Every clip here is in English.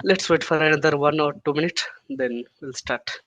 Let's wait for another 1 or 2 minutes, then we'll start.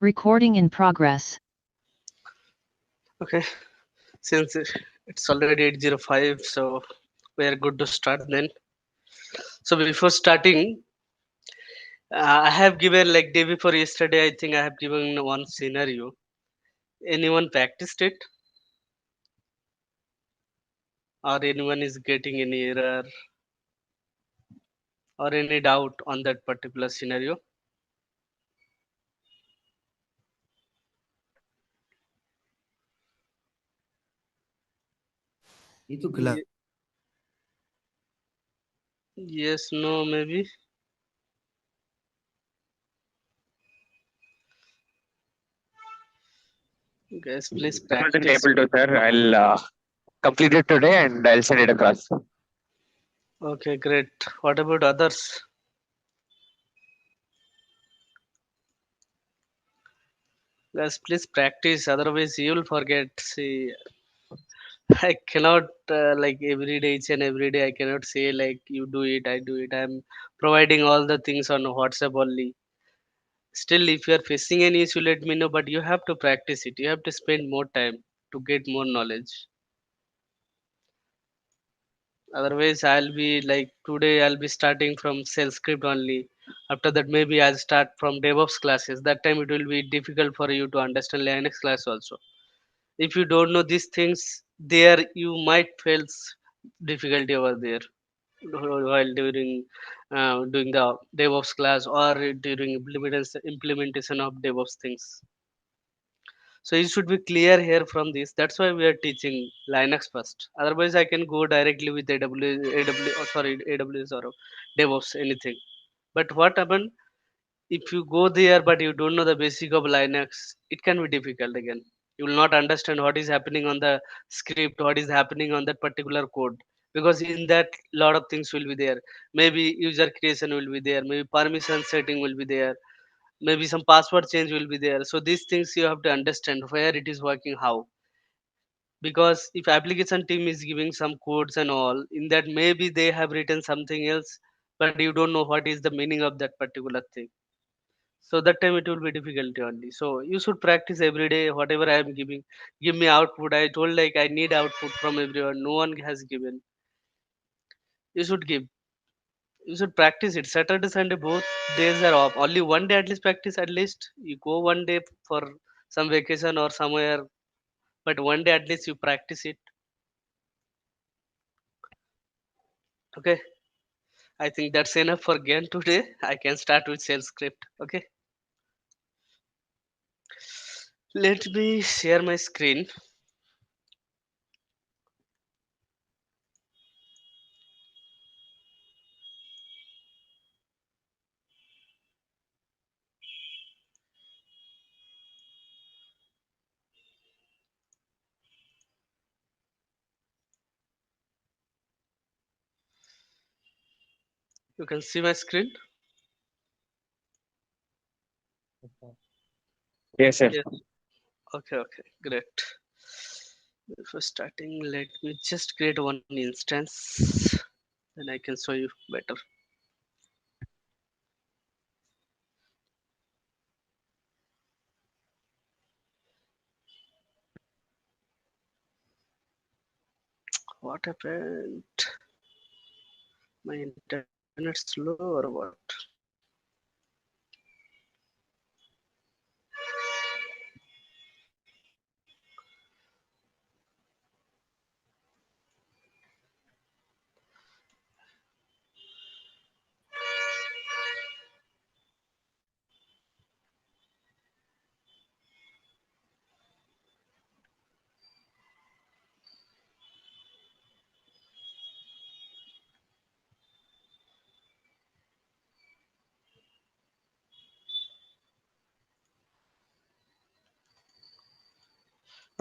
Recording in progress. Okay, since it's already 8:05, so we are good to start then. So before starting, I have given like day before yesterday. I think I have given one scenario. Anyone practiced it, or anyone is getting any error or any doubt on that particular scenario? ये तो Ye- yes, no, maybe. Guys, please I wasn't practice. able to, sir. I'll complete it today and I'll send it across. Okay, great. What about others? Guys, please practice. Otherwise, you'll forget. See, I cannot like every day, each and every day. I cannot say like you do it, I do it. I'm providing all the things on WhatsApp only. Still, if you are facing any issue, let me know. But you have to practice it. You have to spend more time to get more knowledge. Otherwise, I'll be like today. I'll be starting from sales script only. After that, maybe I'll start from DevOps classes. That time it will be difficult for you to understand Linux class also. If you don't know these things, there you might face difficulty over there while during doing the DevOps class or during implementation of DevOps things. So you should be clear here from this. That's why we are teaching Linux first. Otherwise, I can go directly with AWS or DevOps, anything. But what happen if you go there but you don't know the basic of Linux? It can be difficult again. You will not understand what is happening on the script, what is happening on that particular code. Because in that lot of things will be there. Maybe user creation will be there. Maybe permission setting will be there, maybe some password change will be there. So these things you have to understand where it is working, how. Because if application team is giving some codes and all, in that maybe they have written something else, but you don't know what is the meaning of that particular thing. So that time it will be difficult only. So you should practice every day. Whatever I am giving, give me output. I told like I need output from everyone, no one has given. You should give, you should practice it. Saturday, Sunday, both days are off. Only one day at least practice. At least you go one day for some vacation or somewhere, but one day at least you practice it. Okay. I think that's enough for Gan today. I can start with shell script. Okay. Let me share my screen. You can see my screen. Yes, sir. Yes. Okay. Okay. Great. Before starting, let me just create one instance. Then I can show you better. What happened? My internet slow or what?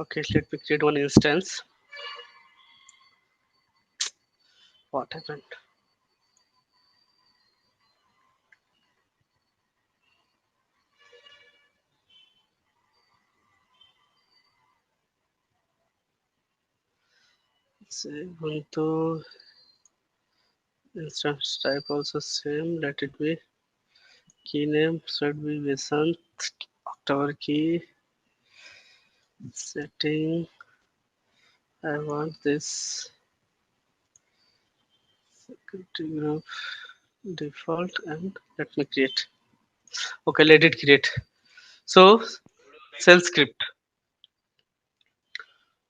Okay, let me create one instance. What happened? Say Ubuntu instance type also same. Let it be. Key name should be Vasant. October key setting. I want this security group default and let me create. Okay, let it create. So shell script.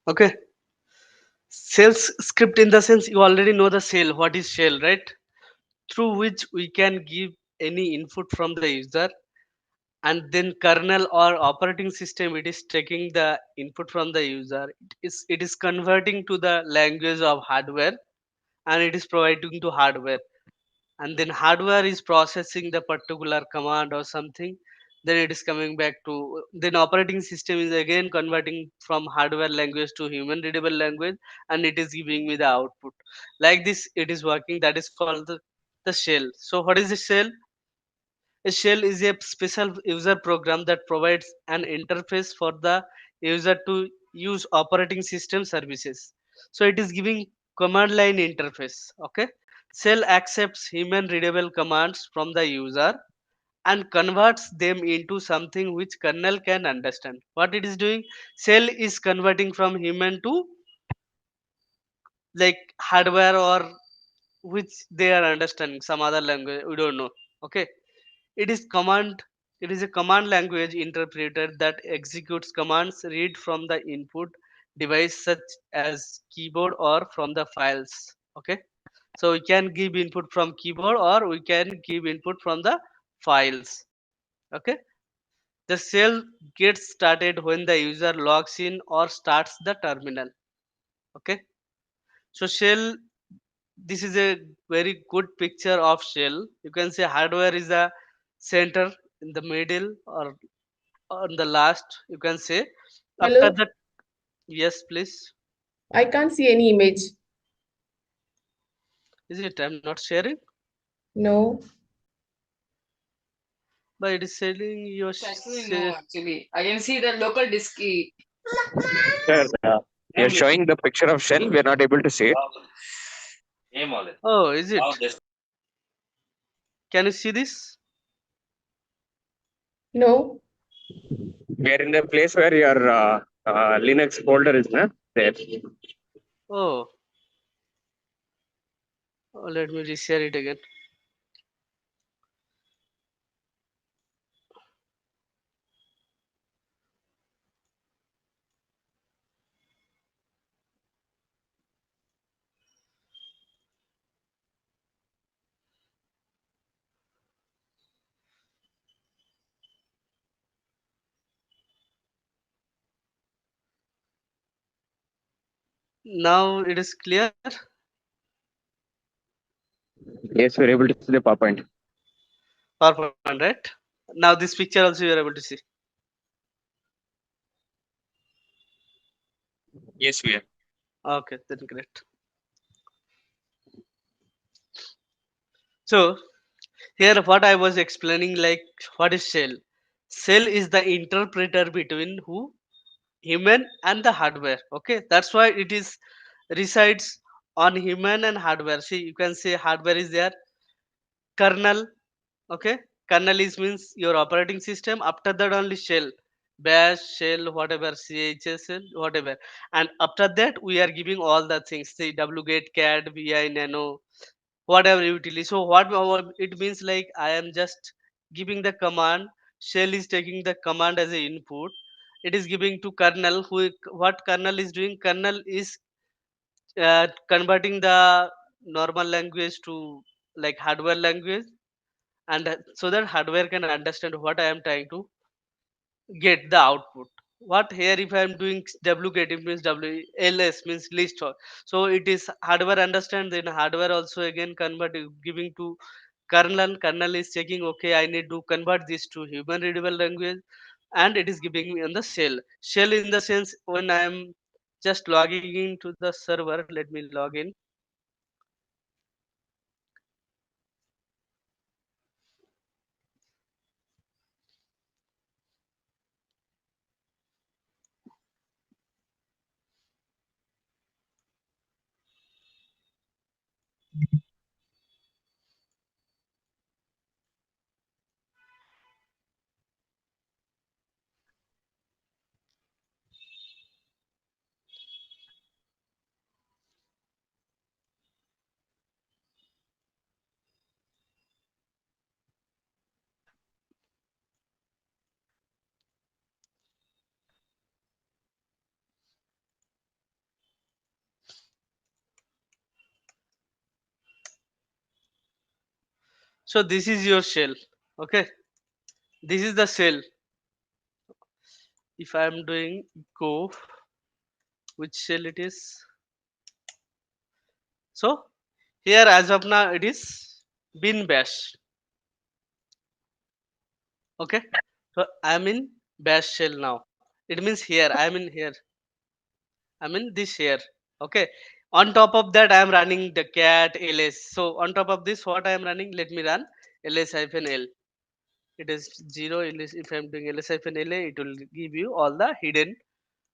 Okay, shell script in the sense you already know the shell. What is shell, right? Through which we can give any input from the user, and then kernel or operating system it is taking the input from the user. It is converting to the language of hardware, and it is providing to hardware, and then hardware is processing the particular command or something. Then it is coming back to, then operating system is again converting from hardware language to human readable language, and it is giving me the output. Like this it is working. That is called the shell. So what is the shell? A shell is a special user program that provides an interface for the user to use operating system services. So it is giving command line interface. Okay. Shell accepts human readable commands from the user and converts them into something which kernel can understand. What it is doing? Shell is converting from human to like hardware, or which they are understanding some other language. We don't know. Okay. It is command. It is a command language interpreter that executes commands read from the input device such as keyboard or from the files. Okay. So we can give input from keyboard or we can give input from the files. Okay. The shell gets started when the user logs in or starts the terminal. Okay. So shell, this is a very good picture of shell. You can say hardware is the center, in the middle, or on the last, you can say. After Hello, that, yes, please. I can't see any image. Is it? I'm not sharing, No, but it is saying your Actually, no, actually. I can see the local disk key. Sir, you're showing the picture of shell. We're not able to see it. Oh, is it? Can you see this? no, We're in the place where your Linux folder is, na? There. Oh, let me reshare it again. Now it is clear. Yes, we're able to see the PowerPoint. PowerPoint, right? Now this picture also you are able to see. Yes, we are. Okay, then great. So here what I was explaining, like what is shell? Shell is the interpreter between who? Human and the hardware. Okay, that's why it is resides on human and hardware. See, you can say hardware is there, kernel. Okay, kernel is means your operating system. After that only shell, bash, shell, whatever, chsl, whatever. And after that we are giving all the things, say wget, cat, vi, nano, whatever utility. So what it means, like I am just giving the command, shell is taking the command as a input, it is giving to kernel. What kernel is doing, kernel is converting the normal language to like hardware language, and so that hardware can understand what I am trying to get the output. What here, if I am doing wget, it means ls means list. So it is hardware understand, then hardware also again convert, giving to kernel. Kernel is checking, okay, I need to convert this to human readable language, and it is giving me on the shell. Shell in the sense, when I am just logging into the server, let me log in. So this is your shell. Okay, this is the shell. If I am doing go, which shell it is? So here as of now it is bin bash. Okay, so I'm in bash shell now. It means here I'm in here. I'm in this here. Okay. On top of that, I am running the cat ls. So on top of this, what I am running? Let me run ls hyphen l. It is zero ls. If I'm doing ls hyphen la, it will give you all the hidden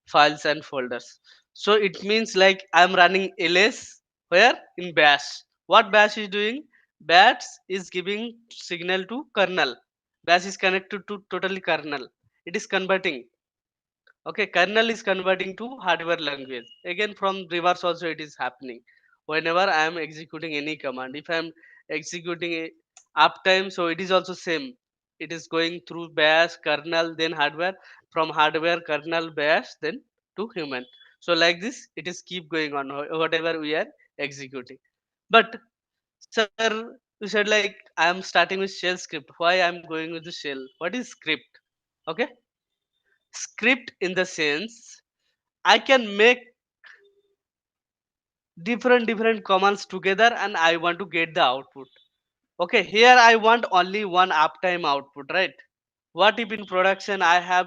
files and folders. So it means like I'm running ls where in bash. What bash is doing? Bash is giving signal to kernel. Bash is connected to totally kernel. It is converting. Okay, kernel is converting to hardware language. Again, from reverse also it is happening. Whenever I am executing any command, if I am executing a uptime, so it is also same. It is going through bash, kernel, then hardware. From hardware, kernel, bash, then to human. So like this, it is keep going on whatever we are executing. But sir, you said like I am starting with shell script. Why I am going with the shell? What is script? Okay, script in the sense I can make different commands together and I want to get the output. Okay, here I want only one uptime output, right? What if in production I have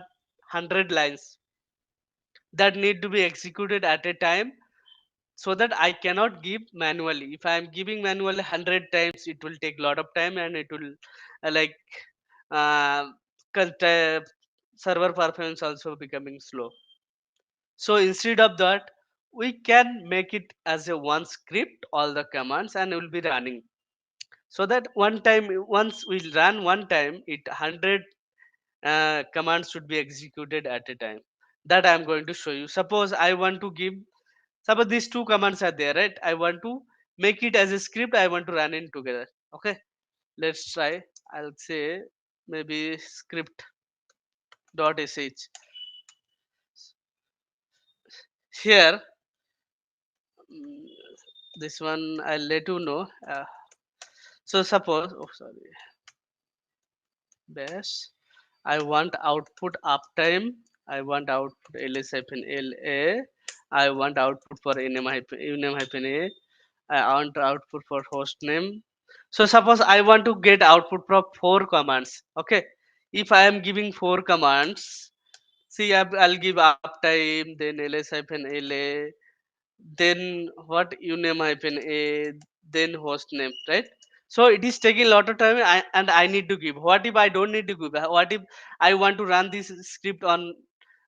100 lines that need to be executed at a time, so that I cannot give manually. If I am giving manually 100 times, it will take a lot of time and it will like uh, server performance also becoming slow. So instead of that, we can make it as a one script, all the commands, and it will be running. So that one time, once we run one time, it 100 commands should be executed at a time. That I am going to show you. Suppose I want to give, suppose these two commands are there, right? I want to make it as a script. I want to run it together. Okay, let's try. I'll say maybe script dot sh. Here, mm, this one I'll let you know. So suppose, oh sorry, bash. I want output uptime. I want output ls hyphen la. I want output for uname hyphen a. I want output for host name. So suppose I want to get output from four commands. Okay. If I am giving four commands, see I'll give uptime, then ls hyphen la, then what uname hyphen a, then host name, right? So it is taking a lot of time, and I need to give. What if I don't need to give? What if I want to run this script on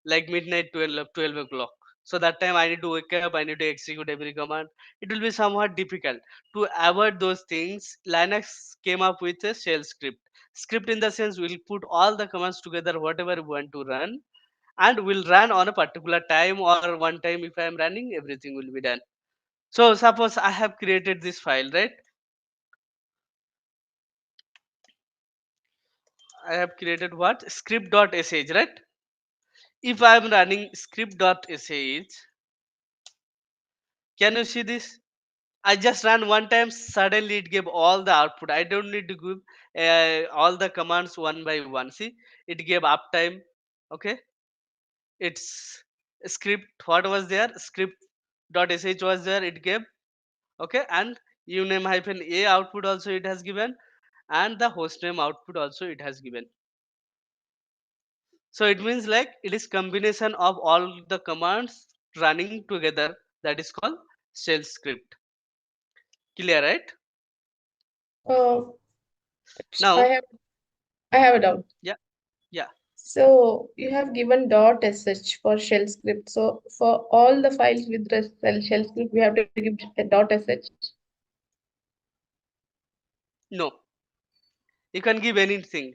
like midnight 12 o'clock? So that time I need to wake up, I need to execute every command. It will be somewhat difficult. To avoid those things, Linux came up with a shell script. Script in the sense we'll put all the commands together, whatever we want to run, and will run on a particular time, or one time if I am running, everything will be done. So suppose I have created this file, right? I have created what? Script.sh, right? If I am running script.sh, can you see this? I just ran one time, suddenly it gave all the output. I don't need to give all the commands one by one. See, it gave uptime. Okay, it's script. What was there? Script.sh was there. It gave. Okay, and uname hyphen a output also it has given, and the hostname output also it has given. So it means like it is combination of all the commands running together, that is called shell script. Clear, right? Uh, I Now, have I have a doubt. yeah, yeah. So you have given .sh for shell script. So for all the files with the shell script, we have to give a .sh. No, you can give anything.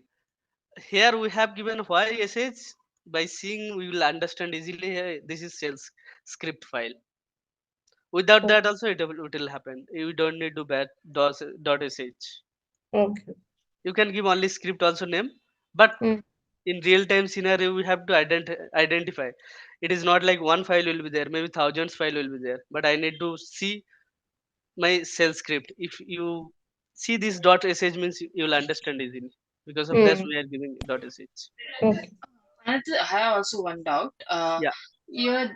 Here we have given why sh. By seeing we will understand easily. This is shell script file. Without Oh, that also it will happen. You don't need to bat .sh. okay. You can give only script also name, but Mm, in real time scenario we have to identify. It is not like one file will be there, maybe thousands file will be there, but I need to see my shell script. If you see this .sh means you will understand easily. Because of this mm, we are giving .sh. okay. Another, I have also one doubt. Yeah. You have,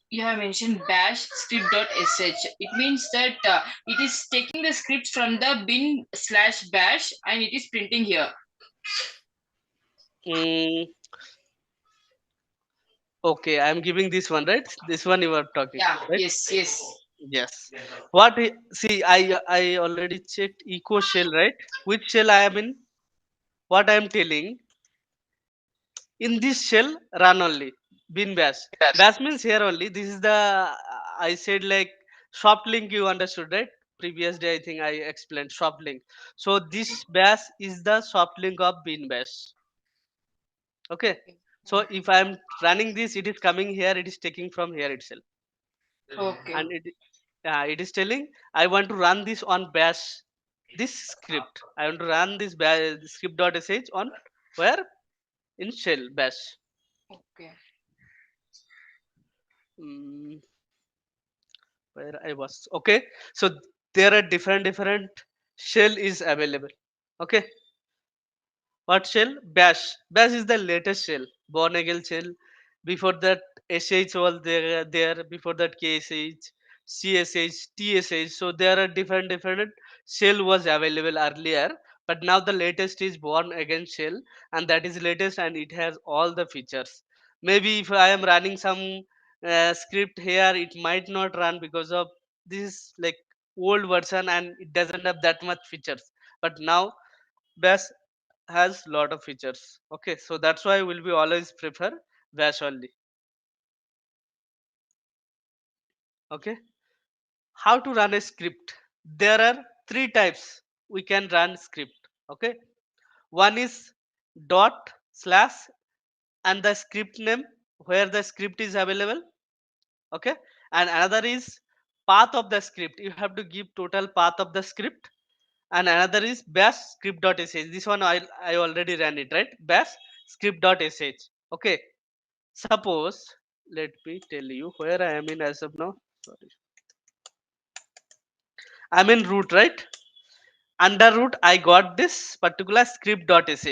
you have mentioned bash script.sh. It means that it is taking the script from the bin slash bash and it is printing here. mm, okay, I am giving this one, right? This one you are talking, Yeah, right? yes, yes. Yes. See, I already checked echo shell, right? Which shell I am in? What I am telling, in this shell run only bin bash. Bash means here only. This is the I said like soft link, you understood, right? Previous day I think I explained soft link. So this bash is the soft link of bin bash. Okay. So if I am running this, it is coming here, it is taking from here itself, Okay. and it is telling I want to run this on bash. This script I want to run this bash script.sh on where? In shell bash. Okay. Mm, where I was. Okay, so there are different shell is available. Okay, what shell? Bash. Bash is the latest shell. Born shell. Before that, SH was there. Before that, KSH, CSH, TSH. So there are different shell was available earlier. But now the latest is born again shell, and that is latest, and it has all the features. Maybe if I am running some script here, it might not run because of this like old version, and it doesn't have that much features. But now Bash has lot of features. Okay, so that's why we'll be always prefer bash only. Okay, how to run a script? There are three types we can run script. Okay, one is dot slash and the script name where the script is available. Okay, and another is path of the script. You have to give total path of the script, and another is bash script.sh. This one I already ran it, right? Bash script.sh. Okay, suppose, let me tell you where I am in as of now. Sorry. I'm in root, right? Under root, I got this particular script.sh.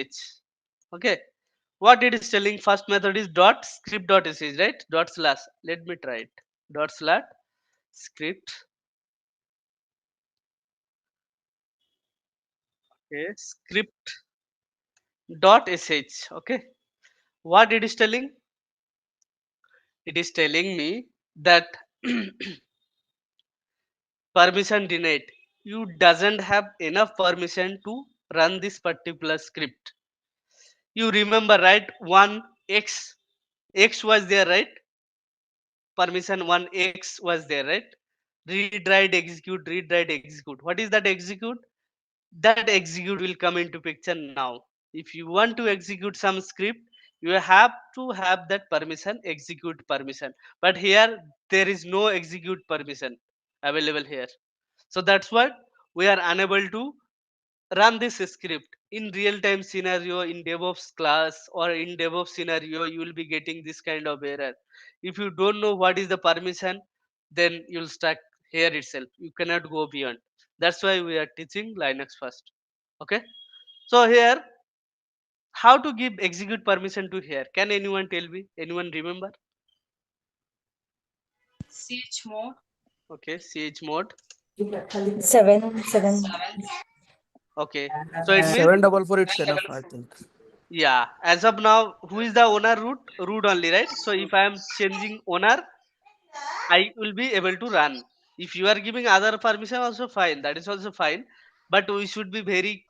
Okay. What it is telling, first method is dot script.sh, right? Dot slash. Let me try it. dot slash script. Okay, script dot sh. Okay, what it is telling? It is telling me that permission denied. You doesn't have enough permission to run this particular script. You remember, right? One x was there, right? Permission one x was there, right? Read write execute. What is that execute? That execute will come into picture now. If you want to execute some script, you have to have that permission, execute permission. But here there is no execute permission available here. So that's what we are unable to run this script in real time scenario. In DevOps class or in DevOps scenario, you will be getting this kind of error. If you don't know what is the permission, then you'll stuck here itself. You cannot go beyond. That's why we are teaching Linux first. Okay, so here, how to give execute permission to here? Can anyone tell me? Anyone remember? ch mode Okay, chmod. 7. Okay, so it means, 744 it's enough, I think. yeah, as of now, who is the owner? Root only, right? So if I am changing owner, I will be able to run. If you are giving other permission, also fine. That is also fine. But we should be very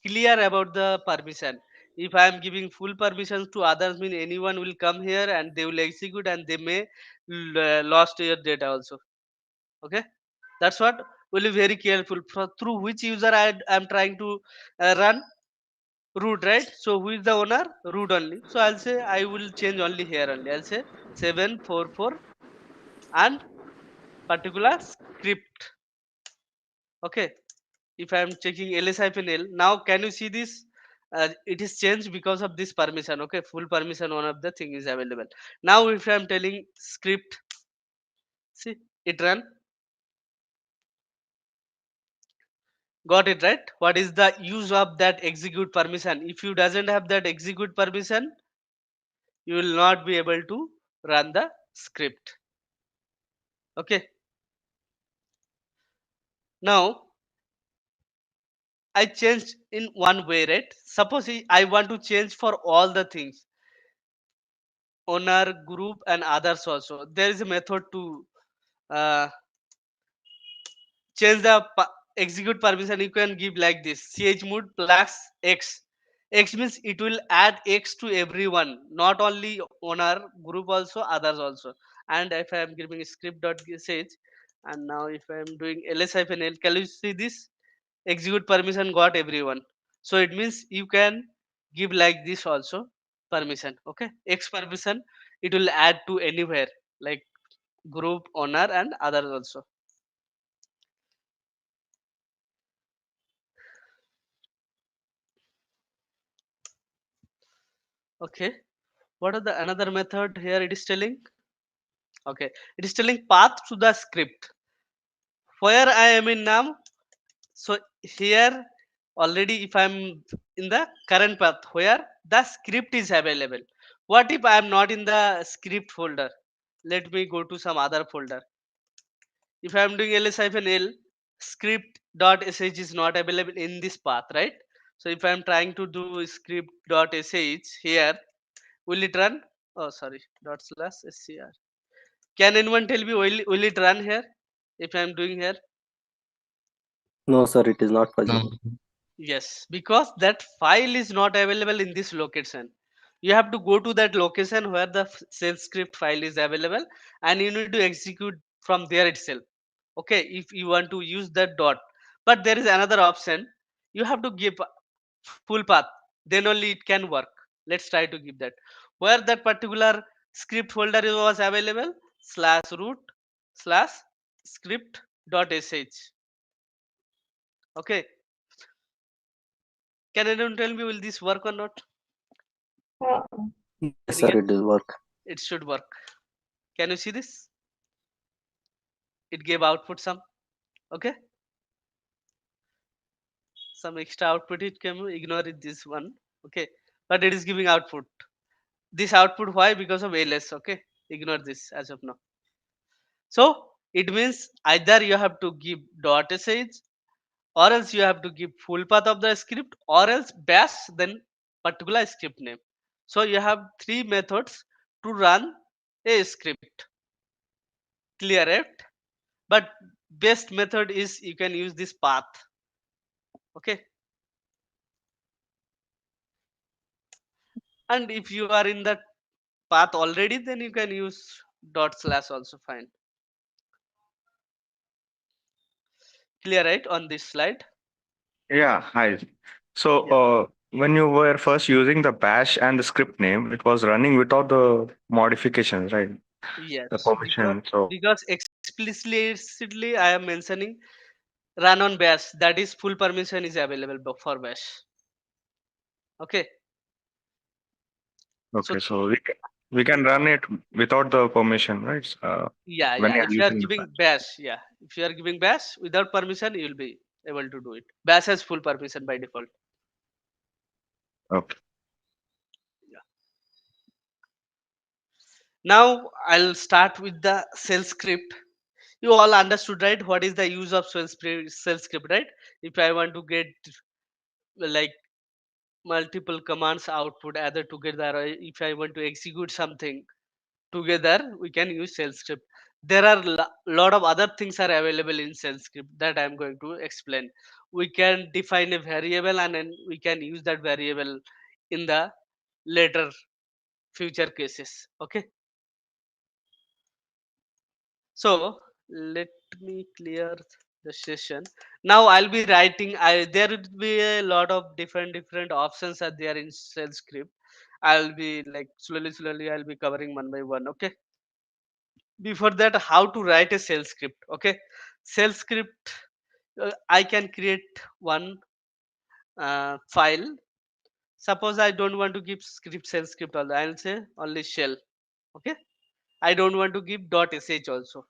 clear about the permission. If I am giving full permissions to others, mean anyone will come here and they will execute and they may lost your data also. Okay, that's what will be very careful. Through which user I am trying to run? Root, right? So who is the owner? Root only. So I'll say I will change only here only. I'll say 744 and particular script. Okay, if I am checking ls-l, now can you see this? It is changed because of this permission. Okay, full permission one of the thing is available. Now if I am telling script, see, it run. Got it, right? What is the use of that execute permission? If you doesn't have that execute permission, you will not be able to run the script. Okay, now I changed in one way, right? Suppose I want to change for all the things, owner, group, and others also. There is a method to uh, change the execute permission. You can give like this: chmod plus x. X means it will add x to everyone, not only owner, group also, others also. And if I am giving script.sh, and now if I am doing ls-l, can you see this? Execute permission got everyone. So it means you can give like this also permission. Okay, x permission, it will add to anywhere, like group, owner, and others also. Okay, what are the another method here? It is telling, okay, it is telling path to the script where I am in now. So here already, if I'm in the current path where the script is available, what if I am not in the script folder? Let me go to some other folder. If I am doing ls-l, script.sh is not available in this path, right? So if I am trying to do script.sh here, will it run? Oh, sorry, dot slash scr. Can anyone tell me, will it run here if I am doing here? No, sir, it is not possible. Yes, because that file is not available in this location. You have to go to that location where the shell script file is available, and you need to execute from there itself. Okay, if you want to use that dot, but there is another option. You have to give full path, then only it can work. Let's try to give that. Where that particular script folder was available, slash root slash script dot sh. Okay, can anyone tell me, will this work or not? Uh, Yes, Any sir, guess? it will work. It should work. Can you see this? It gave output some. Okay, some extra output it came. Ignore it, this one. Okay, but it is giving output. This output, why? Because of ls. Okay, ignore this as of now. So it means either you have to give .sh, or else you have to give full path of the script, or else bash then particular script name. So you have three methods to run a script. Clear it? But best method is you can use this path. Okay, and if you are in that path already, then you can use dot slash also fine. Clear, right, on this slide? Yeah, hi. So, Yeah. when you were first using the bash and the script name, it was running without the modifications, right? The Yes, because permission. So, explicitly I am mentioning run on bash, that is full permission is available for bash. Okay, so okay, so we can run it without the permission, right? yeah, When yeah, you're if you are using the giving bash. bash, yeah, if you are giving bash without permission, you will be able to do it. Bash has full permission by default. Okay. Yeah. Now I'll start with the shell script. You all understood, right, what is the use of shell script, right? If I want to get like multiple commands output either together, or if I want to execute something together, we can use shell script. There are lot of other things are available in shell script that I'm going to explain. We can define a variable, and then we can use that variable in the later future cases. Okay, so let me clear the session. Now I'll be writing, there will be a lot of different options are there in shell script. I'll be like slowly I'll be covering one by one. Okay, before that, how to write a shell script. Okay, shell script, I can create one file. Suppose I don't want to give script shell script, although I'll say only shell. Okay, I don't want to give .sh also.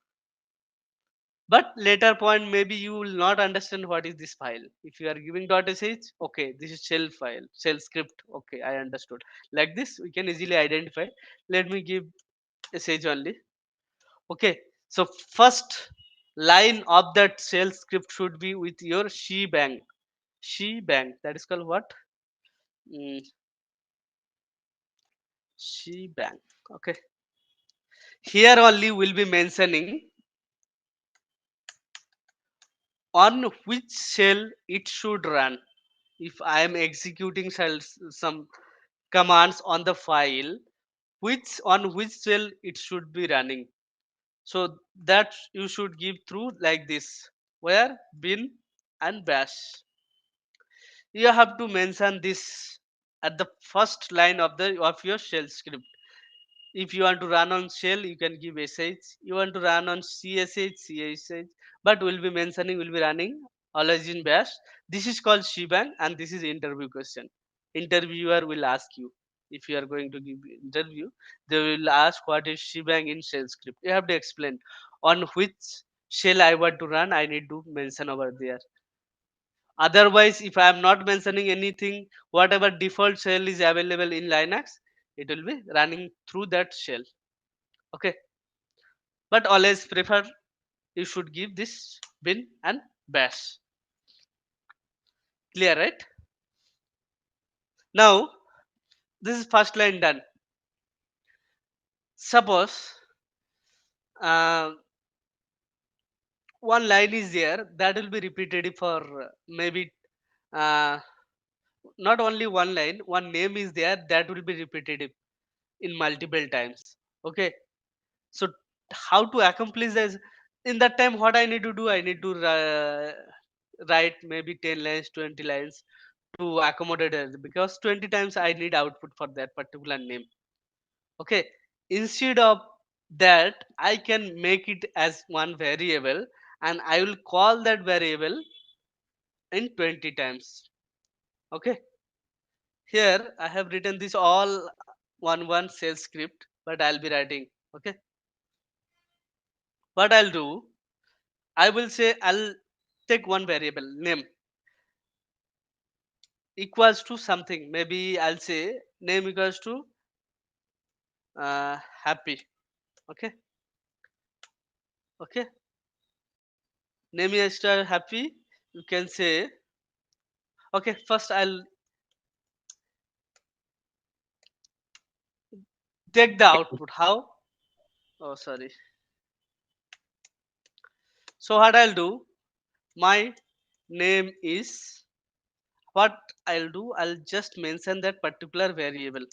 But later point, maybe you will not understand what is this file. If you are giving .sh, okay, this is shell file, shell script. Okay, I understood. Like this we can easily identify. Let me give sh only. Okay, so first line of that shell script should be with your shebang. Shebang, that is called what? mm, Shebang. Okay, here only will be mentioning on which shell it should run. If I am executing some commands on the file, which shell it should be running. So that you should give through like this, where bin and bash. You have to mention this at the first line of the of your shell script. If you want to run on shell, you can give sh. You want to run on csh, but we'll be mentioning, will be running always in bash. This is called shebang, and this is interview question. Interviewer will ask you, if you are going to give interview, they will ask what is shebang in shell script. You have to explain on which shell I want to run. I need to mention over there. Otherwise, if I am not mentioning anything, whatever default shell is available in Linux, it will be running through that shell. Okay, but always prefer you should give this bin and bash. Clear, right? Now this is first line done. Suppose uh, one line is there that will be repeated for maybe uh, not only one line, one name is there that will be repetitive in multiple times. Okay, so how to accomplish this? In that time, what I need to do, I need to write maybe 10 lines, 20 lines to accommodate it, because 20 times I need output for that particular name. Okay, instead of that, I can make it as one variable, and I will call that variable in 20 times. Okay, here I have written this all one shell script, but I'll be writing. Okay, what I'll do, I will say I'll take one variable name equals to something. Maybe I'll say name equals to happy. Okay, Okay, name is happy. You can say, okay, first I'll take the output. How? Oh, sorry. So what I'll do, my name is, what I'll do, I'll just mention that particular variable.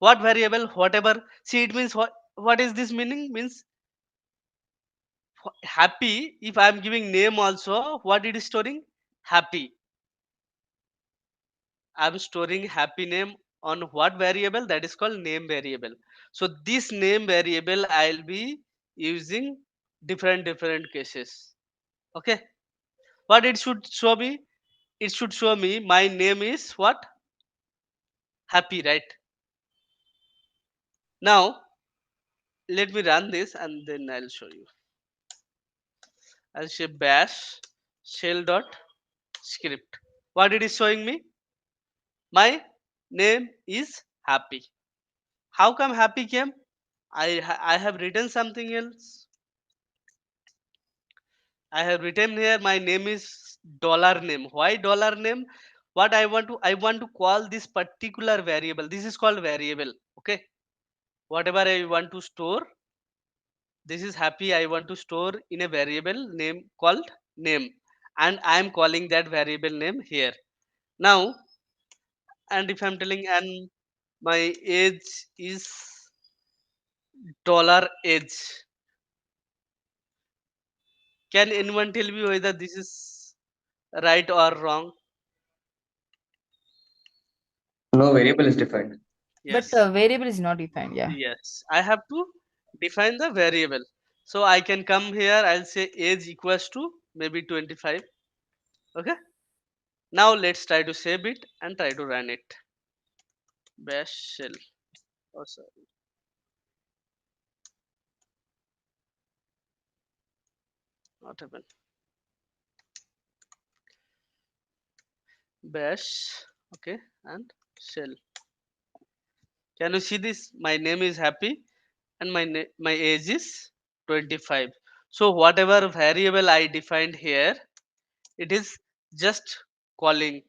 What variable? Whatever. See, it means what is this meaning? Means happy. If I'm giving name also, what it is storing? Happy. I'm storing happy name on what variable? That is called name variable. So this name variable I'll be using different cases. Okay. What it should show me? It should show me my name is what? Happy, right? Now let me run this and then I'll show you. I'll say bash shell dot script. What it is showing me? My name is happy. How come happy came? I have written something else. I have written here my name is dollar name. Why dollar name? What I want to call this particular variable. This is called variable. Okay. Whatever I want to store, this is happy. I want to store in a variable name called name, and I am calling that variable name here. Now, and if I'm telling and my age is dollar age, can anyone tell me whether this is right or wrong? No variable is defined. But Yes. variable is not defined. Yeah. Yes, I have to define the variable. So I can come here, I'll say age equals to maybe 25. Okay. Now let's try to save it and try to run it. Bash shell. Oh, sorry. Not even. Bash. Okay. And shell. Can you see this? My name is happy and my age is 25. So whatever variable I defined here, it is just calling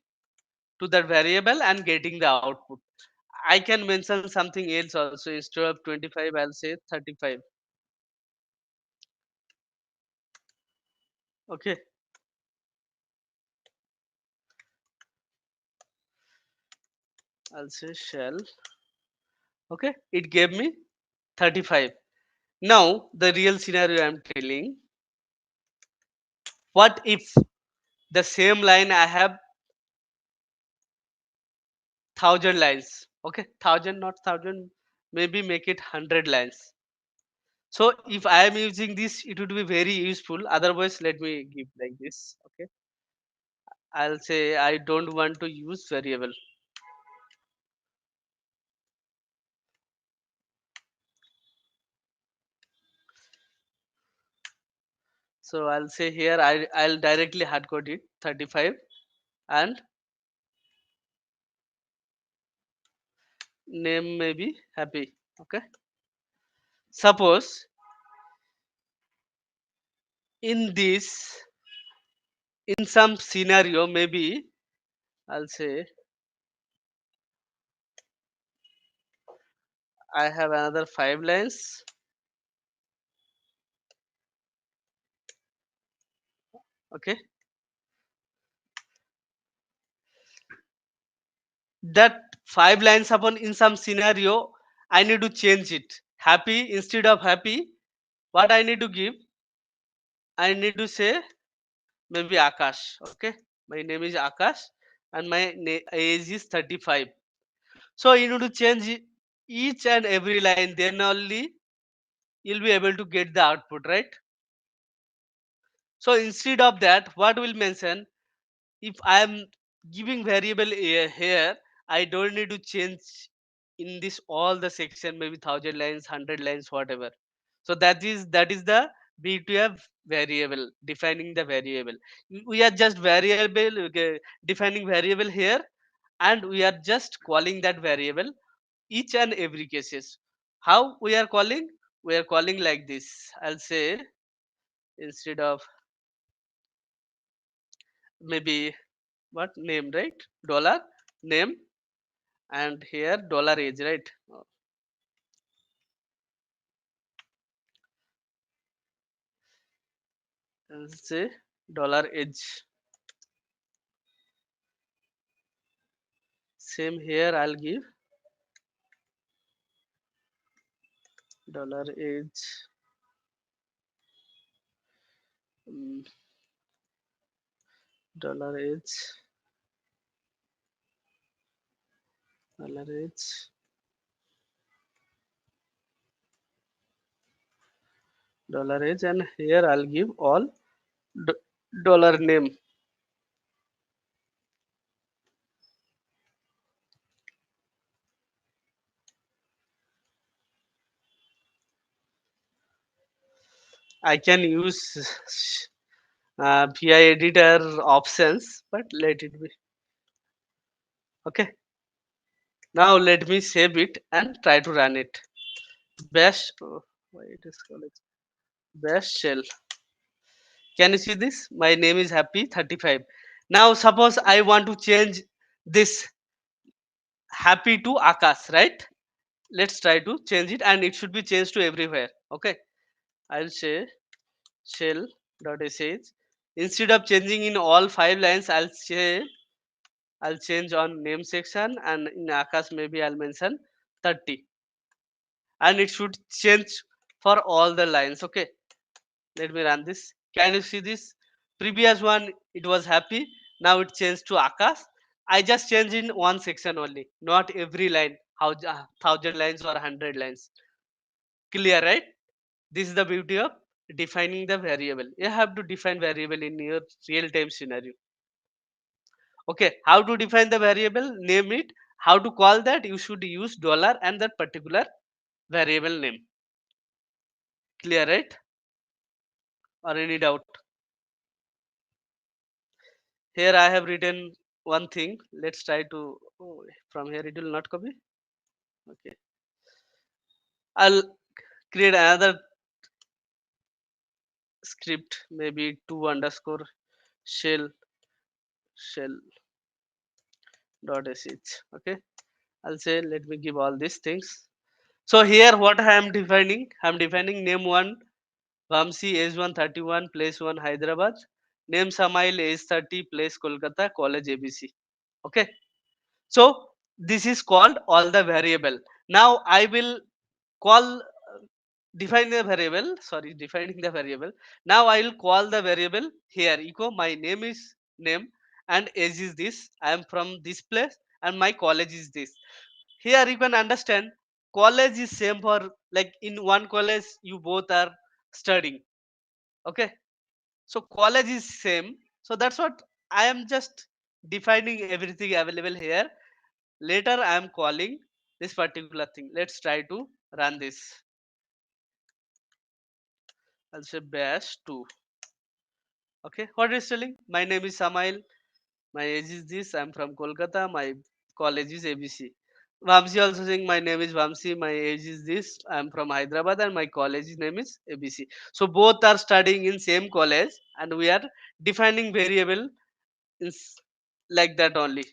to that variable and getting the output. I can mention something else also. Instead of 25, I'll say 35. Okay. I'll say shell. Okay. It gave me 35. Now, the real scenario I'm telling. What if the same line I have 1,000 lines? Okay. 1,000, not 1,000. Maybe make it 100 lines. So if I am using this, it would be very useful. Otherwise, let me give like this. Okay. I'll say I don't want to use variable. So I'll say here I'll directly hard code it 35 and name may be happy. Okay. Suppose in this, in some scenario, maybe I'll say I have another 5 lines. Okay. That 5 lines upon in some scenario, I need to change it. Happy instead of happy. What I need to give? I need to say maybe Akash. Okay. My name is Akash and my age is 35. So you need to change each and every line, then only you'll be able to get the output, right? So instead of that, what will mention, if I am giving variable here, I don't need to change in this all the section, maybe 1,000 lines, 100 lines, whatever. So that is the beauty of variable, defining the variable. We are just variable, okay, defining variable here, and we are just calling that variable each and every cases. How we are calling? we are calling like this. I'll say instead of maybe what name, right? Dollar name, and here dollar age, right? I'll say dollar age. Same here, I'll give dollar age. mm, Dollar age, dollar age, dollar age, and here I'll give all dollar name. I can use PI editor options, but let it be. Okay. Now let me save it and try to run it. Bash. Oh, why it is called bash shell. Can you see this? My name is Happy 35. Now suppose I want to change this Happy to Akash, right? Let's try to change it, and it should be changed to everywhere. Okay. I'll say shell.sh. Instead of changing in all 5 lines, I'll change on name section, and in Akash maybe I'll mention 30, and it should change for all the lines. Okay, let me run this. Can you see this? Previous one it was Happy, now it changed to Akash. I just change in one section only, not every line. How 1,000 lines or 100 lines? Clear, right? This is the beauty of defining the variable. You have to define variable in your real time scenario. Okay, how to define the variable? Name it. How to call that? You should use dollar and that particular variable name. Clear, right? Or any doubt? Here I have written one thing. Let's try to, oh, from here it will not copy. Okay, I'll create another script, maybe 2 underscore shell dot sh. Okay, I'll say let me give all these things. So here what I am defining? I'm defining name 1 Vamsi, age 131, place 1 Hyderabad. Name Samail, age 30, place Kolkata, college ABC. Okay. So this is called all the variable. Now I will call define the variable. Sorry, defining the variable. Now I will call the variable here. Echo my name is name and age is this. I am from this place and my college is this. Here you can understand college is same for like in one college you both are studying. Okay, so college is same, so that's what I am just defining everything available here. Later I am calling this particular thing. Let's try to run this. I'll say bash 2. Okay, what is telling? My name is Samail, my age is this, I'm from Kolkata, my college is ABC. Vamsi also saying my name is Vamsi, my age is this, I'm from Hyderabad and my college name is ABC. So both are studying in same college and we are defining variable is like that only.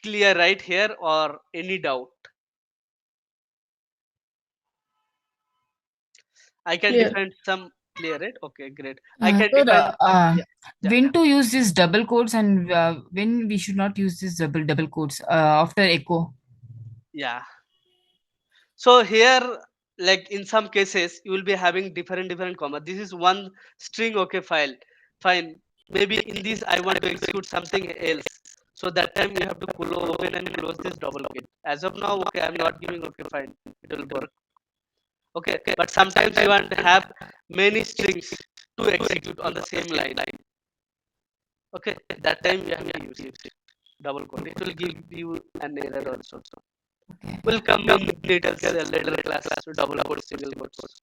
Clear right here or any doubt? I can Clear. define some. Clear, right? Okay, great. I can So define. Yeah, yeah, when to use these double quotes and when we should not use these double quotes after echo? yeah. So here, like in some cases, you will be having different comma. This is one string, okay, file. Fine. Maybe in this I want to execute something else. So that time you have to open and close this double quote. As of now, okay, I'm not giving okay, fine. It will work. Okay, but sometimes you want to have many strings to execute on the same line. Okay, that time you have to use it. Double quote. It will give you an error also. Okay. Will come in details later class. So double quote, single quotes.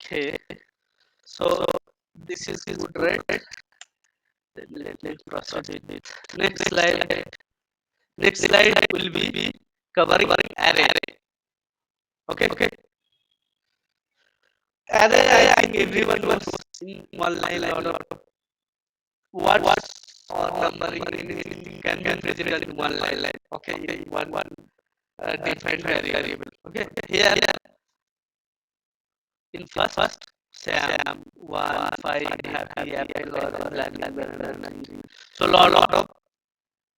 Okay. Okay. So this is good, right? Then let me proceed with next slide. Next slide will be covering array. Okay. Array, I think everyone knows in one line lot of words or numbering, anything can be presented in one line. Okay, in one defined variable. Okay, here in first Sam 1 5 happy apple or black banana tree. So lot of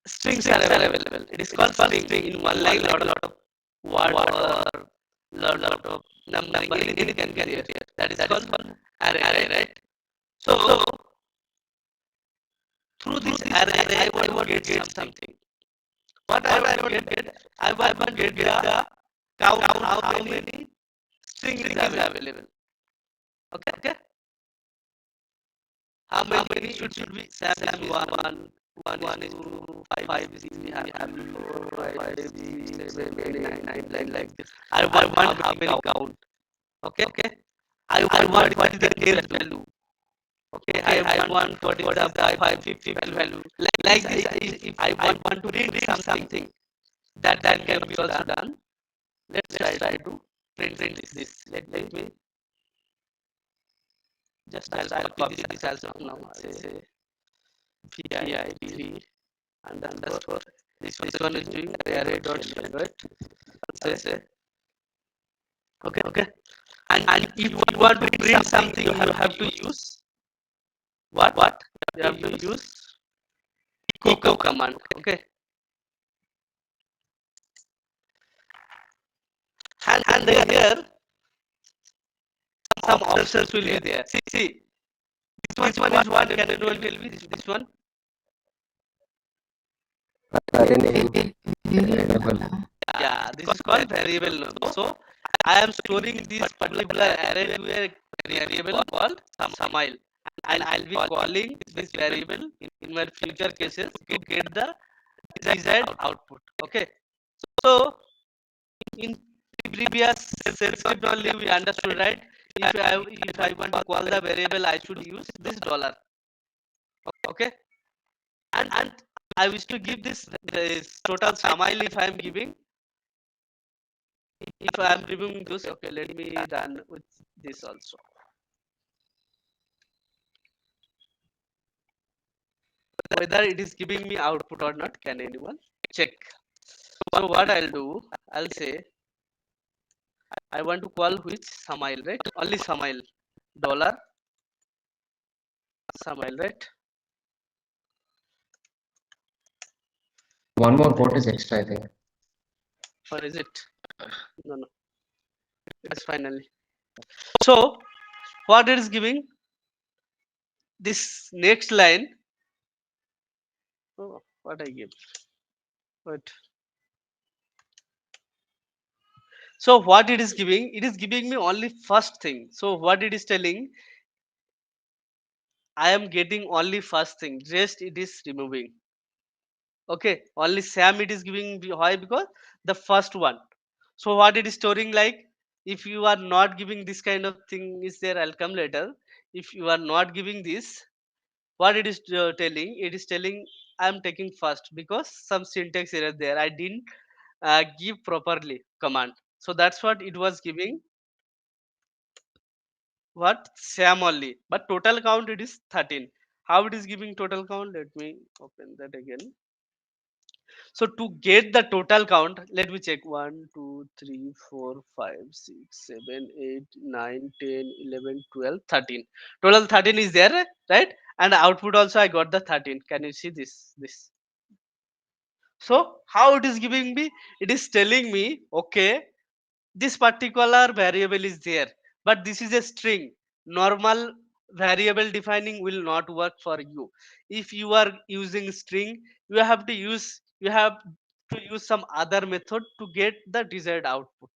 strings are available. It is called string. In one line, lot of word or lot of numbering, anything can be there. That is called array, right? So through this array, I want to get something. What I want to get, I want to get the count how many strings is available. Okay. How many should be Sam is one is two, five is three, we have four, five, six, seven, eight, nine, like this. I want how many count. Okay. I want what is the case value. Okay. I want what is the 550 value. Like this, if I want to print something, that can be also done. Let's try to print this. Let me just I'll copy this also now. I'll say PI3 and underscore. This one is doing array dot shell, right? Say okay. And if you want to print something, you have to use what? You have to use echo command. Okay. And here some options will be there. See, this one is what? Can anyone tell me this one? Array name. Yeah, this is called variable name. So I am storing this particular array to a variable called Samail, and I'll be calling this variable in my future cases to get the desired output. Okay. So in previous shell script only we understood, right? If I want to call the variable, I should use this dollar. Okay. And I wish to give this total Samail if I am giving. If I am removing this, okay, let me run with this also. Whether it is giving me output or not, can anyone check? So what I'll do, I'll say I want to call which Samail, right? Only Samail, dollar Samail, right? One more port is extra, I think. Or is it? No, it's finally. So what it is giving? This next line. Oh, what I give? Wait. So what it is giving? It is giving me only first thing. So what it is telling? I am getting only first thing. Rest it is removing. Okay, only Sam it is giving. Why? Because the first one. So what it is storing, like if you are not giving this kind of thing is there, I'll come later. If you are not giving this, what it is telling? It is telling I am taking first because some syntax error there. I didn't give properly command. So that's what it was giving. What? Sam only, but total count it is 13. How it is giving total count? Let me open that again. So to get the total count, let me check 1 2 3 4 5 6 7 8 9 10 11 12 13. Total 13 is there, right? And output also I got the 13. Can you see this? So how it is giving me? It is telling me, okay, this particular variable is there, but this is a string. Normal variable defining will not work for you. If you are using string, you have to use some other method to get the desired output.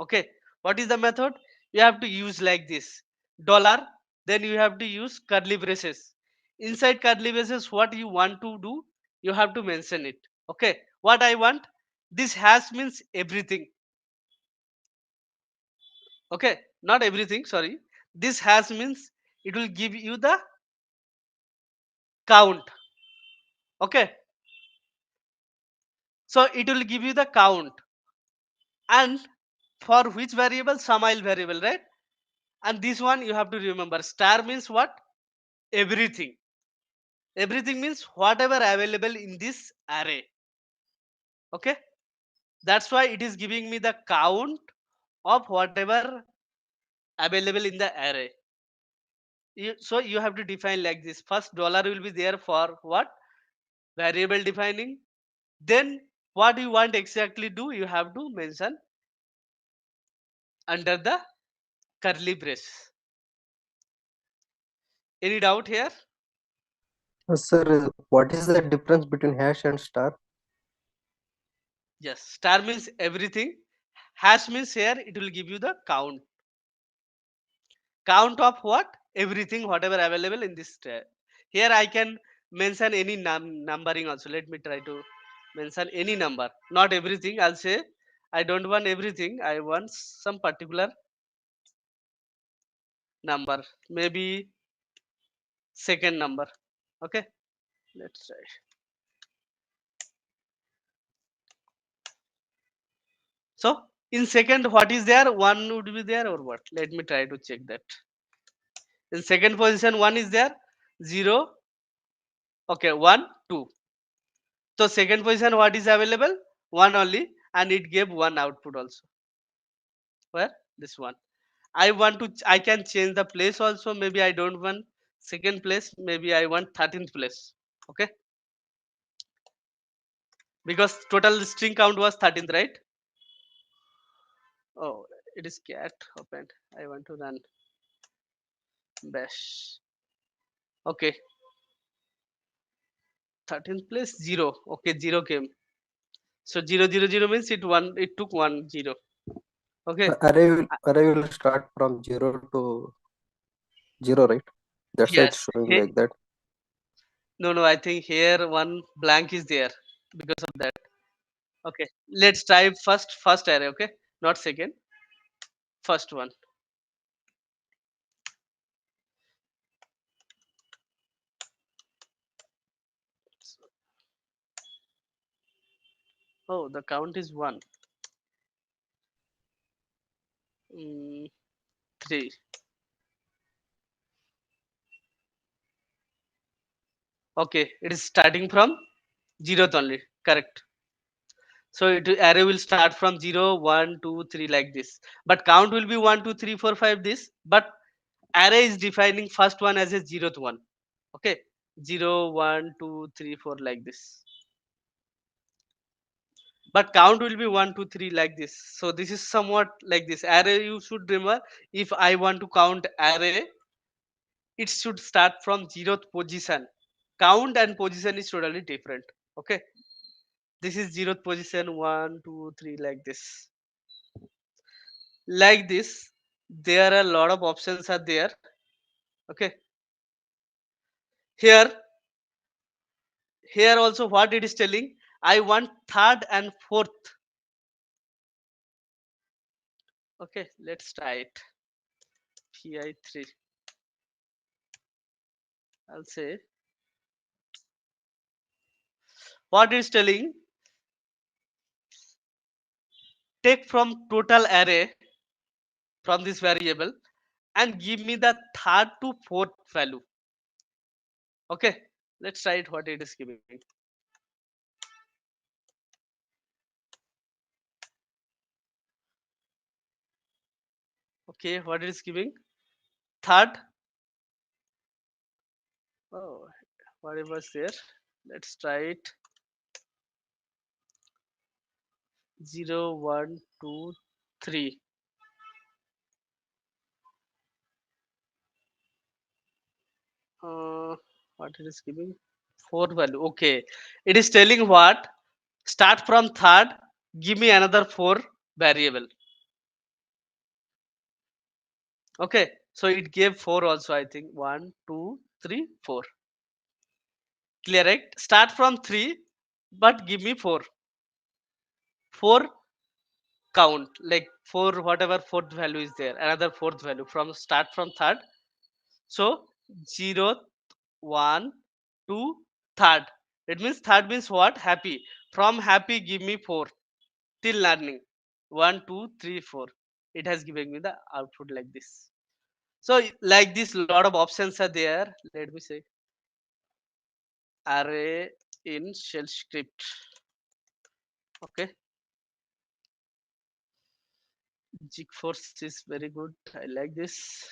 Okay, what is the method? You have to use like this dollar, then you have to use curly braces. Inside curly braces, what you want to do, you have to mention it. Okay, what I want, this has means everything. Okay, not everything, sorry. This has means it will give you the count. Okay, So it will give you the count, and for which variable? Sumile variable, right? And this one you have to remember, star means what? Everything. Everything means whatever available in this array. Okay, that's why it is giving me the count of whatever available in the array. So you have to define like this. First dollar will be there for what? Variable defining. Then what you want exactly do, you have to mention under the curly brace. Any doubt here? Sir, what is the difference between hash and star? Yes, star means everything. Hash means here it will give you the count. Count of what? Everything whatever available in this here I can mention any numbering also. Let me try to mention any number, not everything. I'll say I don't want everything, I want some particular number, maybe second number. Okay, let's try. So in second, what is there? One would be there or what? Let me try to check that. In second position, one is there, zero, okay, one, two. So second position, what is available? One only, and it gave one output also. Where? This one. I want to, I can change the place also. Maybe I don't want second place. Maybe I want 13th place. Okay. Because total string count was 13th, right? Oh, it is cat opened. I want to run bash. Okay. 13th place, zero. Okay, zero came. So 000 means it took 10. Okay. Array will start from 0 to 0, right? That's why it's Yes. showing like that. No, I think here one blank is there because of that. Okay, let's try first array. Okay, not second, first one. Oh, the count is one. 3. Okay, it is starting from 0th only. Correct. So it array will start from 0, 1, 2, 3 like this. But count will be 1, 2, 3, 4, 5 this. But array is defining first one as a 0th one. Okay, 0, 1, 2, 3, 4 like this. But count will be 1, 2, 3 like this. So this is somewhat like this. Array, you should remember, if I want to count array, it should start from 0th position. Count and position is totally different. Okay, this is 0th position, 1, 2, 3 like this. Like this, there are a lot of options are there. Okay, here also what it is telling, I want third and fourth. Okay, let's try it. pi3, I'll say what it is telling, take from total array from this variable and give me the third to fourth value. Okay, let's try it what it is giving. Okay, what it is giving, third. Oh, what was there, let's try it. 0, 1, 2, 3. What it is giving, fourth value. Okay, it is telling what, start from third, give me another 4 variable. Okay, so it gave 4 also, I think. 1, 2, 3, 4. Clear, right? Start from 3 but give me 4. 4 count, like 4 whatever fourth value is there, another fourth value from start from third. So 0, 1, 2, third. It means third means what? Happy. From happy, give me 4 till learning. 1, 2, 3, 4. It has given me the output like this. So like this, lot of options are there. Let me say array in shell script. Okay, GForce is very good. I like this.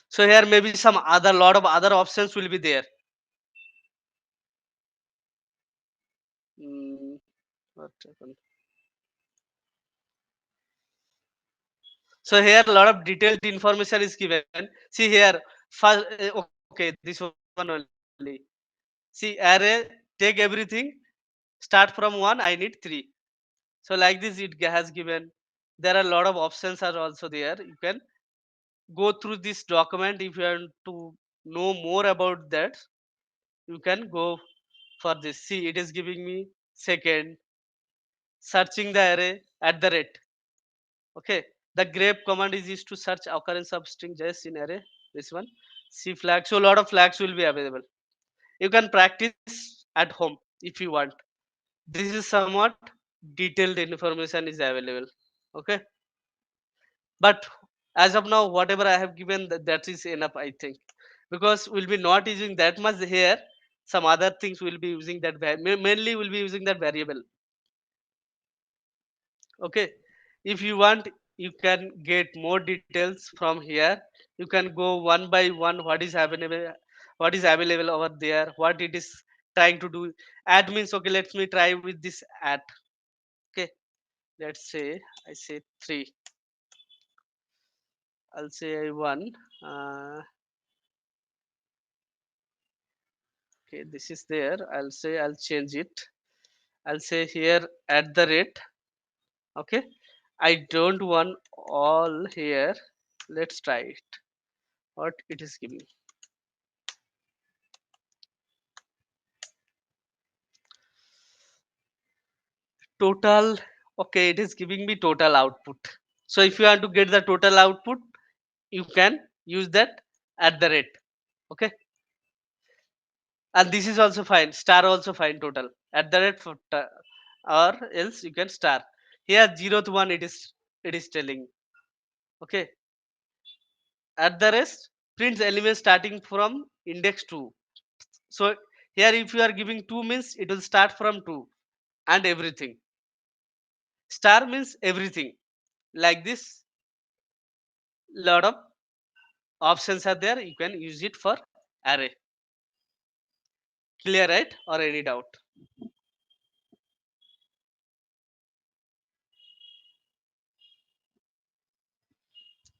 So here maybe some other lot of other options will be there. What happened? So here a lot of detailed information is given. See here, first, okay, this one only. See array, take everything, start from 1. I need 3. So like this, it has given. There are a lot of options are also there. You can go through this document if you want to know more about that. You can go for this. See, it is giving me second searching the array at the rate. Okay, the grep command is used to search occurrence of string just in array. This one, C flag. So a lot of flags will be available. You can practice at home if you want. This is somewhat detailed information is available. Okay, but as of now, whatever I have given, that is enough, I think, because we'll be not using that much here. Some other things will be using that mainly will be using that variable. Okay, if you want, you can get more details from here. You can go one by one, what is available over there, what it is trying to do. Add means, okay, let me try with this add. Okay, let's say I say 3. I'll say I 1. Okay, this is there. I'll say I'll change it. I'll say here at the rate. Okay, I don't want all here. Let's try it, what it is giving. Total. Okay, it is giving me total output. So if you want to get the total output, you can use that at the rate. Okay, and this is also fine, star also fine, total at the rate for or else you can star. Here 0 to 1 it is telling. Okay, at the rest prints elements starting from index 2. So here if you are giving 2 means it will start from 2 and everything. Star means everything. Like this, lot of options are there. You can use it for array. Clear, right? Or any doubt?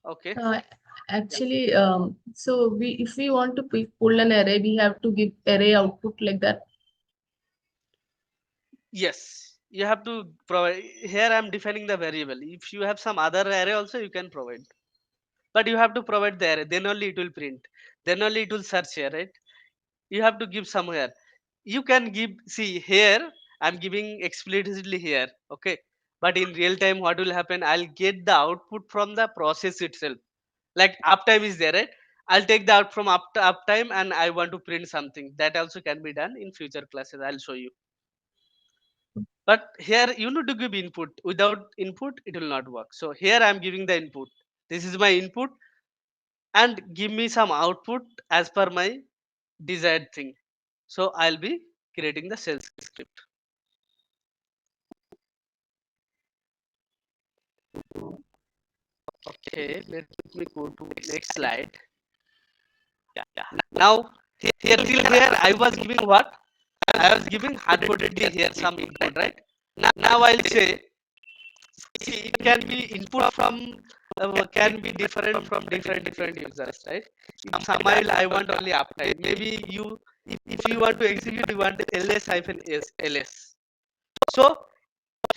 Okay. Uh, Actually, so we if we want to pull an array, we have to give array output like that. Yes, you have to provide. Here I'm defining the variable. If you have some other array also, you can provide. But you have to provide the array. Then only it will print. Then only it will search here, right? You have to give somewhere. You can give. See here, I'm giving explicitly here. Okay. But in real time, what will happen? I'll get the output from the process itself. Like uptime is there, right? I'll take the out from uptime and I want to print something. That also can be done in future classes. I'll show you. But here you need to give input. Without input it will not work. So here I'm giving the input. This is my input and give me some output as per my desired thing. So I'll be creating the shell script. Okay, let me go to next slide. Yeah. Now here till here I was giving what? I was giving hard-codedly here some input, right? Now I'll say, see, it can be input from can be different from different users, right? In Samail, I want only uptime. Maybe you, if you want to execute, you want ls hyphen s ls. So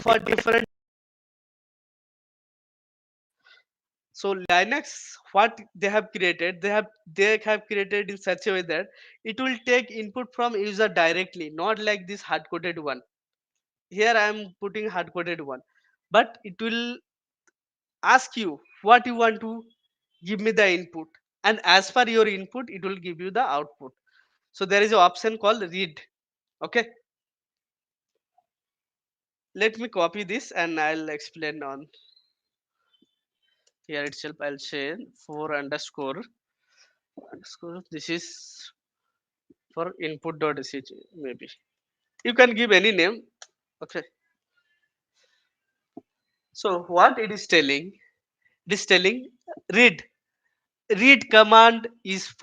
for different, so Linux, what they have created in such a way that it will take input from user directly, not like this hard-coded one. Here I am putting hard-coded one, but it will ask you what you want to give me the input, and as per your input it will give you the output. So there is an option called read. Okay, let me copy this and I'll explain on here itself. I'll say for underscore. This is for input.sh maybe. You can give any name. Okay. So what it is telling? It is telling read. Read command is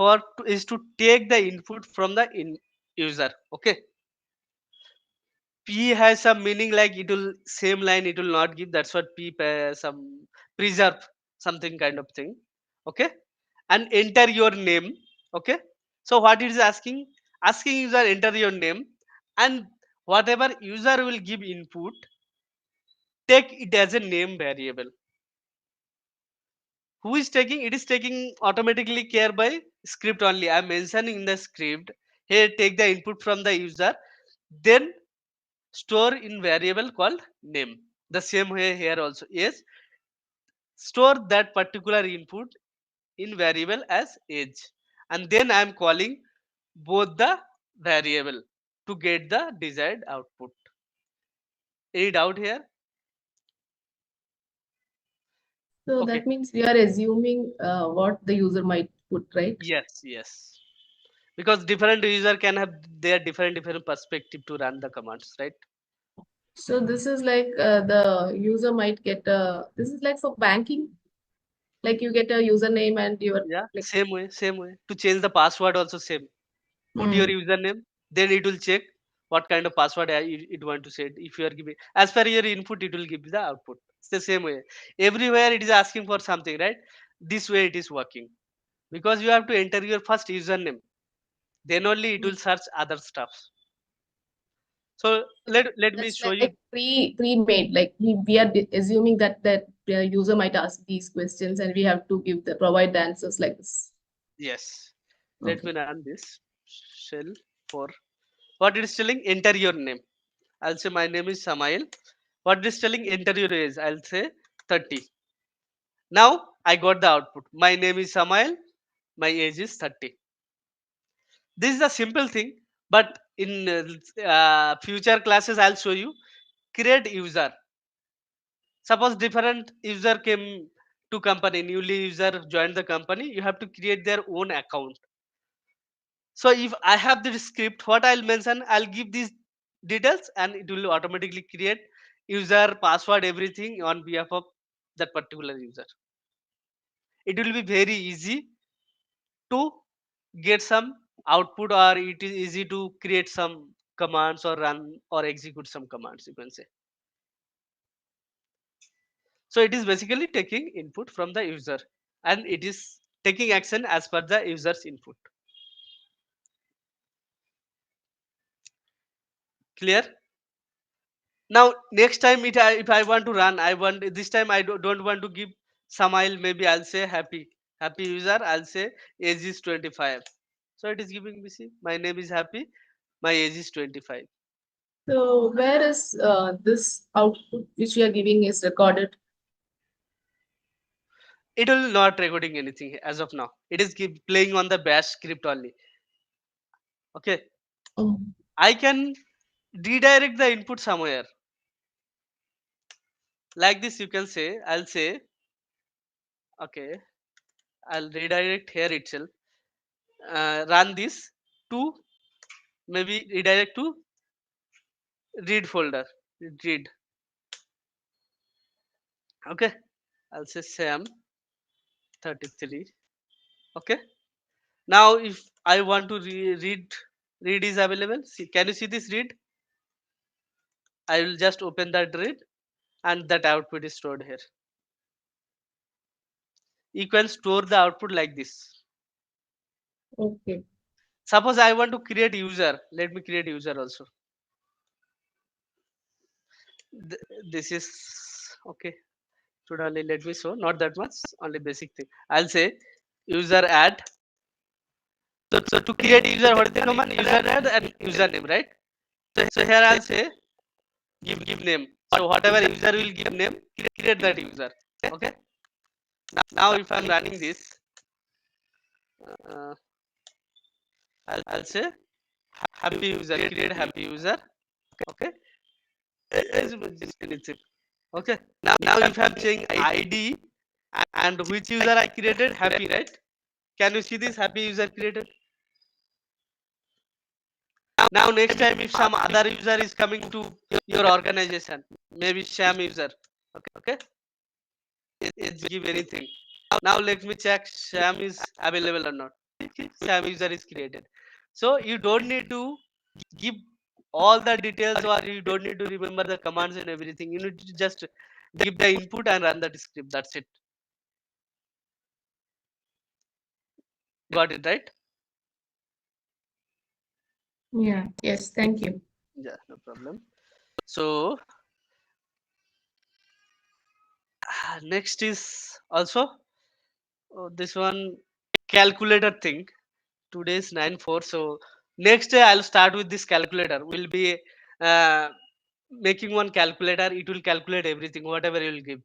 is to take the input from the user. Okay. P has some meaning like it will same line it will not give. That's what P some preserve something kind of thing. Okay. And enter your name. Okay. So what it is asking user enter your name, and whatever user will give input, take it as a name variable. Who is taking? It is taking automatically care by script only. I'm mentioning in the script here, take the input from the user, then store in variable called name. The same way here also, yes, store that particular input in variable as age, and then I'm calling both the variable to get the desired output. Any doubt here? So Okay. that means we are assuming what the user might put, right? Yes, because different user can have their different perspective to run the commands, right? So this is like the user might get a, this is like for banking, like you get a username and your Yeah, like. same way to change the password also same. Put your Hmm. username, then it will check what kind of password it want to set. If you are giving as per your input, it will give the output. It's the same way everywhere. It is asking for something, right? This way it is working, because you have to enter your first username, then only it will search other stuffs. So let me That's show like you. pre-made. Like we are assuming that the user might ask these questions, and we have to give the provide the answers like this. Yes, let me Okay. run this shell for what it is telling. Enter your name. I'll say my name is Samail. What it is telling, enter your age. I'll say 30. Now I got the output. My name is Samail. My age is 30. This is a simple thing, but in future classes I'll show you. Create user. Suppose different user came to company, newly user joined the company. You have to create their own account. So if I have the script, what I'll mention, I'll give these details, and it will automatically create user, password, everything on behalf of that particular user. It will be very easy to get some output, or it is easy to create some commands or run or execute some commands, you can say. So it is basically taking input from the user, and it is taking action as per the user's input. Clear? Now next time if I want to run, I want this time I don't want to give Samail, maybe I'll say happy user, I'll say age is 25. So it is giving me, see, my name is happy, my age is 25. So where is this output which we are giving is recorded? It will not recording anything as of now. It is playing on the bash script only. Okay, Oh, I can redirect the input somewhere like this. You can say, I'll say, okay, I'll redirect here itself. Run this to, maybe redirect to read folder. Read. Okay, I'll say Sam 33. Okay, now if I want to read is available. See, can you see this read? I will just open that read, and that output is stored here. You can store the output like this. okay. Suppose I want to create user. Let me create user also. This is okay. Should only let me show, not that much, only basic thing. I'll say user add. So to create user, what is the command? User add and username, right? So here I'll say give name. So whatever user will give name, create that user. Okay. Now if I'm running this, uh, I'll say happy user. Create happy user. Okay. anything. Okay. Now if I'm saying ID and which user I created, happy, right? Can you see this happy user created? Now next time if some other user is coming to your organization, maybe Sham user, okay, it's give anything. Now let me check Sham is available or not. Sham user is created. So you don't need to give all the details, or you don't need to remember the commands and everything. You need to just give the input and run the script. That's it. Got it, right? Yeah. Yes. Thank you. Yeah, no problem. So next is also this one calculator thing. Today's 9/4. So next day I'll start with this calculator. We'll be uh, making one calculator. It will calculate everything, whatever you will give.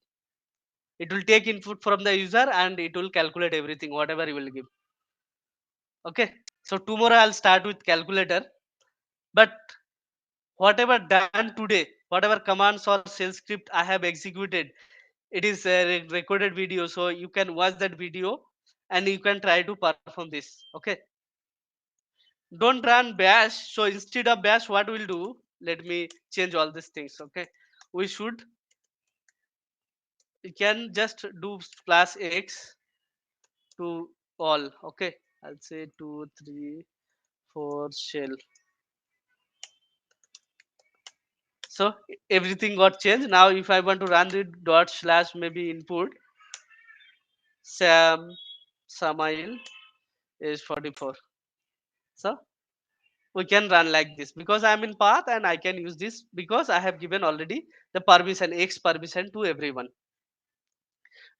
It will take input from the user and it will calculate everything, whatever you will give. Okay. So tomorrow I'll start with calculator. But whatever done today, whatever commands or shell script I have executed, it is a recorded video. So you can watch that video and you can try to perform this. Okay. Don't run bash. So instead of bash, what we'll do, let me change all these things. Okay, we should, you can just do plus x to all. Okay, I'll say 2 3 4 shell. So everything got changed. Now if I want to run the dot slash maybe input sam samail is 44. So we can run like this because I'm in path and I can use this because I have given already the permission x permission to everyone.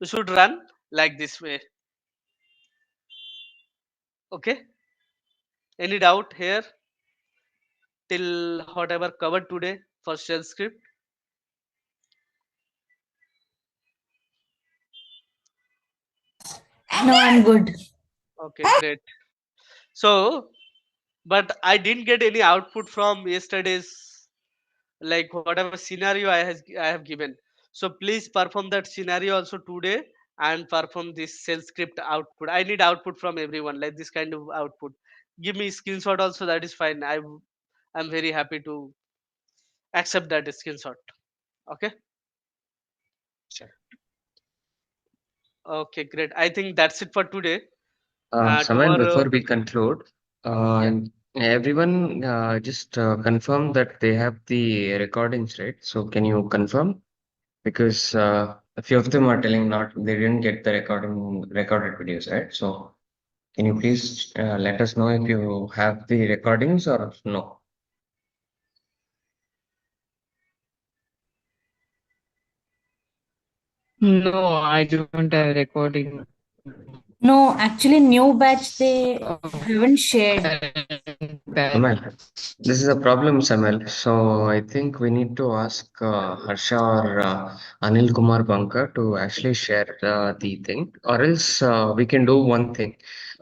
You should run like this way. Okay, any doubt here till whatever covered today for shell script? No, I'm good. Okay, great. So but I didn't get any output from yesterday's, like whatever scenario I have given. So please perform that scenario also today and perform this shell script output. I need output from everyone, like this kind of output. Give me screenshot also, that is fine. I'm very happy to accept that screenshot. Okay. Sure. Okay, great. I think that's it for today. Samuel, before Tomorrow, we conclude, yeah. everyone just confirm that they have the recordings, right? So can you confirm? Because a few of them are telling not they didn't get the recorded videos, right? So can you please let us know if you have the recordings or no? No, I don't have recording. No, actually, new batch they haven't shared. Samuel, this is a problem, Samuel. So I think we need to ask Harsha or Anil Kumar Banka to actually share the thing, or else we can do one thing.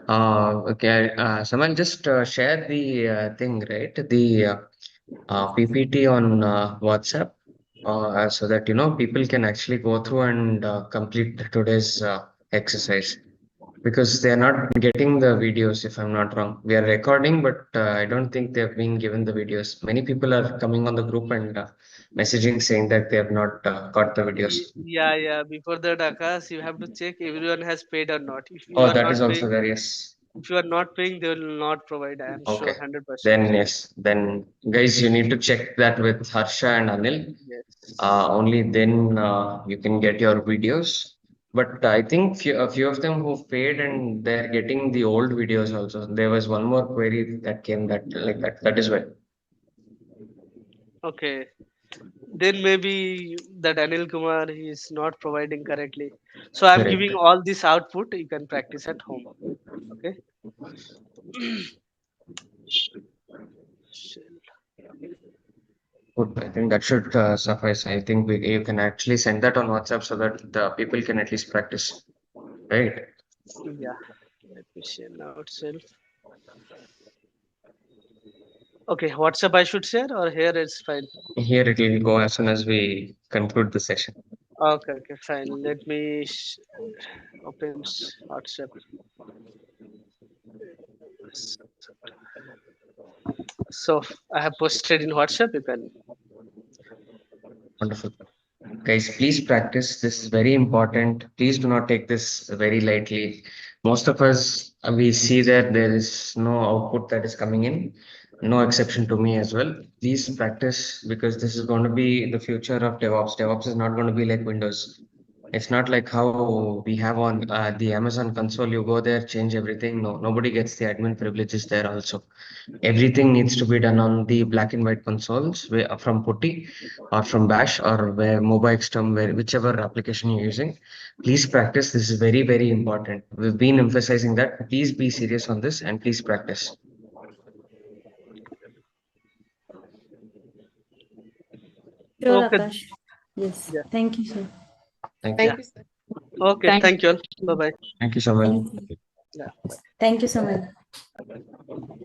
Okay, Samuel, just share the thing, right? The PPT on WhatsApp, so that people can actually go through and complete today's exercise because they are not getting the videos, if I'm not wrong. We are recording, but I don't think they have been given the videos. Many people are coming on the group and messaging saying that they have not got the videos. Yeah, yeah. Before that, Akash, you have to check everyone has paid or not. If you Oh, are that not is also paying, there, yes. if you are not paying, they will not provide. I am sure, Okay. 100%. Then, yes. Then, guys, you need to check that with Harsha and Anil. Yes. Only then you can get your videos. But I think a few of them who paid and they're getting the old videos also. There was one more query that came that like that. That is why. Okay. Then maybe that Anil Kumar he is not providing correctly. So I'm Correct. giving all this output. You can practice at home. Okay. Good. I think that should suffice. I think you can actually send that on WhatsApp so that the people can at least practice. Right. Yeah. Let me share now itself. Okay, WhatsApp I should share or here it's fine. Here it will go as soon as we conclude the session. Okay, fine. Let me open WhatsApp. So I have posted in WhatsApp. You can. Wonderful. Guys, please practice. This is very important. Please do not take this very lightly. Most of us, we see that there is no output that is coming in, no exception to me as well. Please practice because this is going to be the future of DevOps. DevOps is not going to be like Windows. It's not like how we have on the Amazon console. You go there, change everything. No, nobody gets the admin privileges there also. Everything needs to be done on the black and white consoles from Putty or from Bash or where MobiXterm, where whichever application you're using. Please practice. This is very, very important. We've been emphasizing that. Please be serious on this and please practice. Sure, Okay. Akash. Yes. Yeah. Thank you, sir. Thank you. Thank you, sir. Okay. Thank you all. Bye bye. Thank you so much. Thank you. Yeah. Thank you so much.